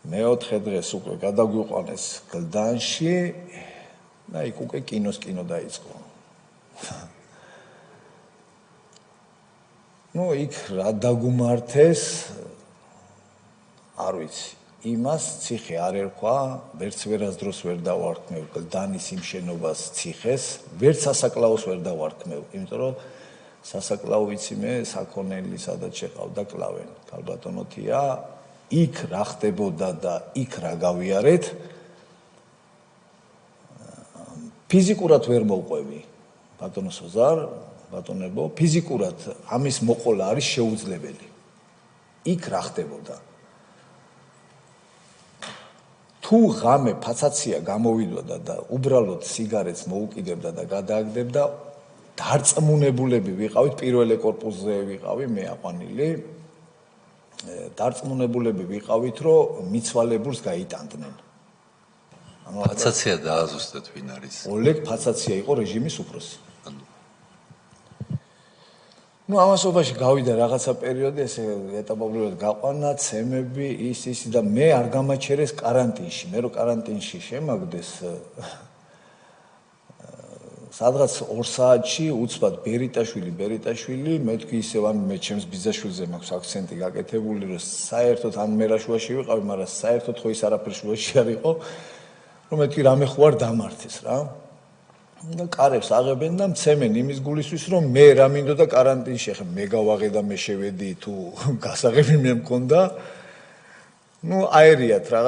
მეოთხე დღეს უკვე გადაგვიყვანეს გლდანში და იქ უკვე კინო დაიწყო. იქ რა დაგუმართეს არ ვიცი. იმას ციხე არ ერქვა, ვერც ვერასდროს ვერ დავარქმევ გლდანის იმ შენობას ციხეს, ვერც სასაკლაოს ვერ დავარქმევ, იმიტომ რომ სასაკლაო ვიცი მე საქონელი სადაც შეყავდა კლავენ. ქალბატონოთია, იქ რა ხდებოდა და იქ რა გავიარეთ, ფიზიკურად ვერ მოვყვევი. ბატონო სოზარ, ბატონებო, ფიზიკურად ამის მოყოლა არის შეუძლებელი. იქ რა ხდებოდა? თუ ღამე ფაცაცია გამოვიდოდა და უბრალოდ სიგარეტს მოუკიდებდა და გადააგდებდა, დარწმუნებულები ვიყავით, პირველ კორპუსზე ვიყავი მე აყვანილი, დარწმუნებულები ვიყავით, რომ მიცვალებულს გაიტანდნენ. ფაცაცია დააზუსტეთ ვინ არის? ოლეგ ფაცაცია იყო რეჟიმის უფროსი. ამასობაში გავიდა რაღაცა პერიოდი, ესე ეტაპობრივად გაყვანა, ცემები, ის და მე არ გამაჩერეს კარანტინში. მე რო კარანტინში შემაგდეს სადღაც 2 საათში უცბად ბერიტაშვილი, მეთქი ისევ მე ჩემს ბიძაშვილზე მაქვს აქცენტი გაკეთებული, რომ საერთოდ ან მე რა შუაში ვიყავი, მაგრამ საერთოდ ხო ის არაფერ შუაში არ იყო, რომ მეთქი რამე ხო არ დამართეს რა. და კარებს აღებენ და მცემენ იმის გულისთვის, რომ მე რა მინდოდა კარანტინში, ახლა მე გავაღე და მე შევედი თუ გასაღები მე მქონდა. აერიათ რაღაც